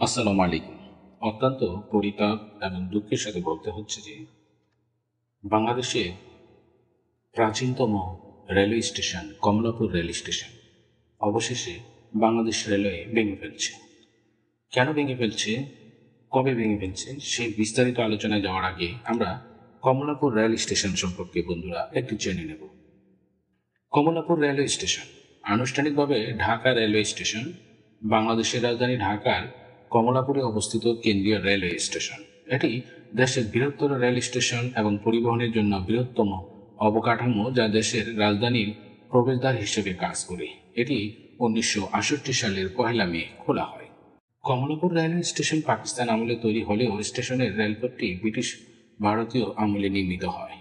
আসসালামু আলাইকুম। অত্যন্ত পরিতাপ এবং দুঃখের সাথে বলতে হচ্ছে যে বাংলাদেশে প্রাচীনতম railway station Kamalapur rail station অবশেষে বাংলাদেশ রেলওয়ে ভেঙে ফেলছে। কেন ভেঙে ফেলছে, কবে ভেঙে ফেলছে, সেই বিস্তারিত আলোচনায় যাওয়ার আগে আমরা কমলাপুর রেল স্টেশন সম্পর্কে বন্ধুরা একটু জেনে নেব। কমলাপুর রেলওয়ে স্টেশন আনুষ্ঠানিকভাবে ঢাকা রেলওয়ে স্টেশন, বাংলাদেশের রাজধানী ঢাকার কমলাপুরে অবস্থিত কেন্দ্রীয় রেলওয়ে স্টেশন। এটি দেশের বৃহত্তর রেল স্টেশন এবং পরিবহনের জন্য বৃহত্তম অবকাঠামো যা দেশের রাজধানীর প্রবেশদ্বার হিসেবে কাজ করে। এটি 1968 সালের 1 মে খোলা হয়। কমলাপুর রেলওয়ে স্টেশন পাকিস্তান আমলে তৈরি হলেও স্টেশনের রেলপথটি ব্রিটিশ ভারতীয় আমলে নির্মিত হয়।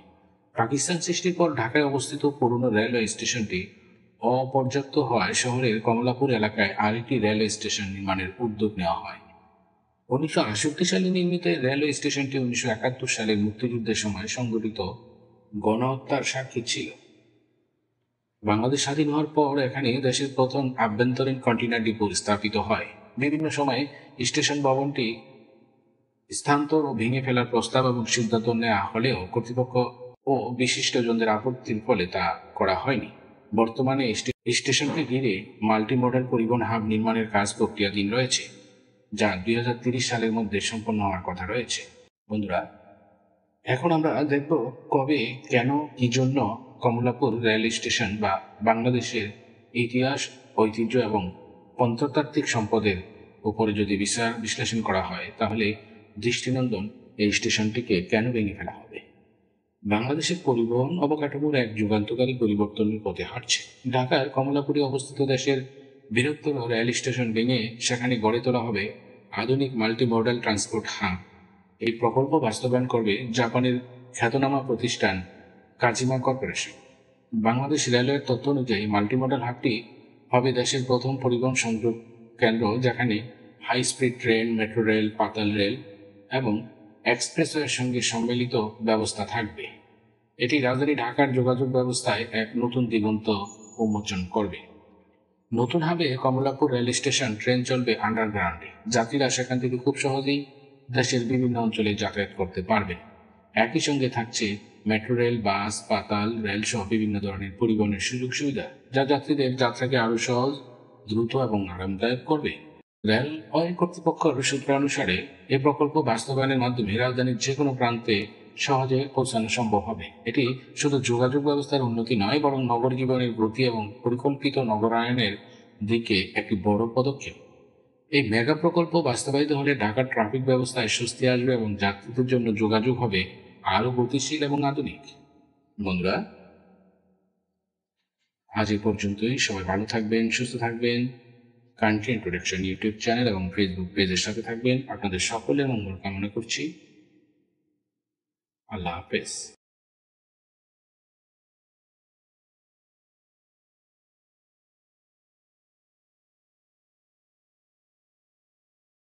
পাকিস্তান সৃষ্টির পর ঢাকায় অবস্থিত পুরনো রেলওয়ে স্টেশনটি অপর্যাপ্ত হওয়ায় শহরের কমলাপুর এলাকায় আরেকটি রেলওয়ে স্টেশন নির্মাণের উদ্যোগ নেওয়া হয়। 1968 সালে নির্মিত রেলওয়ে স্টেশনটি 1971 সালের মুক্তিযুদ্ধের সময় সংঘটিত গণহত্যার সাক্ষী ছিল। বাংলাদেশ স্বাধীন হওয়ার পর এখানে দেশের প্রথম আভ্যন্তরীণ কন্টেইনার ডিপো স্থাপিত হয়। বিভিন্ন সময়ে স্টেশন ভবনটি স্থানান্তর ও ভেঙে ফেলার প্রস্তাব এবং সিদ্ধান্ত নেওয়া হলেও কর্তৃপক্ষ ও বিশিষ্টজনদের আপত্তির ফলে তা করা হয়নি। বর্তমানে স্টেশনকে ঘিরে মাল্টি মডেল পরিবহন হাব নির্মাণের কাজ প্রক্রিয়াধীন রয়েছে, যা 2030 সালের মধ্যে সম্পন্ন হওয়ার কথা রয়েছে। বন্ধুরা, এখন আমরা দেখব কবে, কেন, কি জন্য কমলাপুর রেল স্টেশন বা বাংলাদেশের ইতিহাস, ঐতিহ্য এবং প্রত্নতাত্ত্বিক সম্পদের উপরে যদি বিশ্লেষণ করা হয়, তাহলে দৃষ্টিনন্দন এই স্টেশনটিকে কেন ভেঙে ফেলা হবে। বাংলাদেশের পরিবহন অবকাঠামোর এক যুগান্তকারী পরিবর্তনের পথে হাঁটছে। ঢাকার কমলাপুরে অবস্থিত দেশের বৃহত্তর রেল স্টেশন ভেঙে সেখানে গড়ে তোলা হবে আধুনিক মাল্টি মডেল ট্রান্সপোর্ট হাব। এই প্রকল্প বাস্তবায়ন করবে জাপানের খ্যাতনামা প্রতিষ্ঠান কাজিমা কর্পোরেশন। বাংলাদেশ রেলওয়ের তথ্য অনুযায়ী মাল্টিমডাল হাবটি হবে দেশের প্রথম পরিবহন সংযোগ কেন্দ্র, যেখানে high speed train, metro rail, পাতাল রেল এবং এক্সপ্রেসওয়ের সঙ্গে সম্মিলিত ব্যবস্থা থাকবে। এটি রাজধানী ঢাকার যোগাযোগ ব্যবস্থায় এক নতুন দিগন্ত উন্মোচন করবে। নতুন হাবে কমলাপুর রেল স্টেশন ট্রেন চলবে আন্ডারগ্রাউন্ডে। যাত্রীরা সেখান থেকে খুব সহজেই দেশের বিভিন্ন অঞ্চলে যাতায়াত করতে পারবেন। একই সঙ্গে থাকছে মেট্রো রেল, বাস, পাতাল রেল সহ বিভিন্ন ধরনের পরিবহনের সুযোগ সুবিধা, যা যাত্রীদের যাত্রাকে আরো সহজ, দ্রুত এবং আরামদায়ক করবে। রেলওয়ে কর্তৃপক্ষের সূত্রানুসারে এই প্রকল্প বাস্তবায়নের মাধ্যমে রাজধানীর যে কোনো প্রান্তে সহজে পৌঁছানো সম্ভব হবে। এটি শুধু যোগাযোগ ব্যবস্থার উন্নতি নয়, বরং নগর জীবনের গতি এবং পরিকল্পিত নগরায়নের দিকে একটি বড় পদক্ষেপ। এই মেগা প্রকল্প বাস্তবায়িত হলে ঢাকার ট্রাফিক ব্যবস্থায় স্বস্তি আসবে এবং যাত্রীদের জন্য যোগাযোগ হবে আরো গতিশীল এবং আধুনিক। বন্ধুরা, আজ এই পর্যন্তই। সবাই ভালো থাকবেন, সুস্থ থাকবেন। কান্ট্রি ইন্ট্রোডাকশন ইউটিউব চ্যানেল এবং ফেসবুক পেজের সাথে থাকবেন। আপনাদের সকলের মঙ্গল কামনা করছি। আল্লাহ হাফেজ।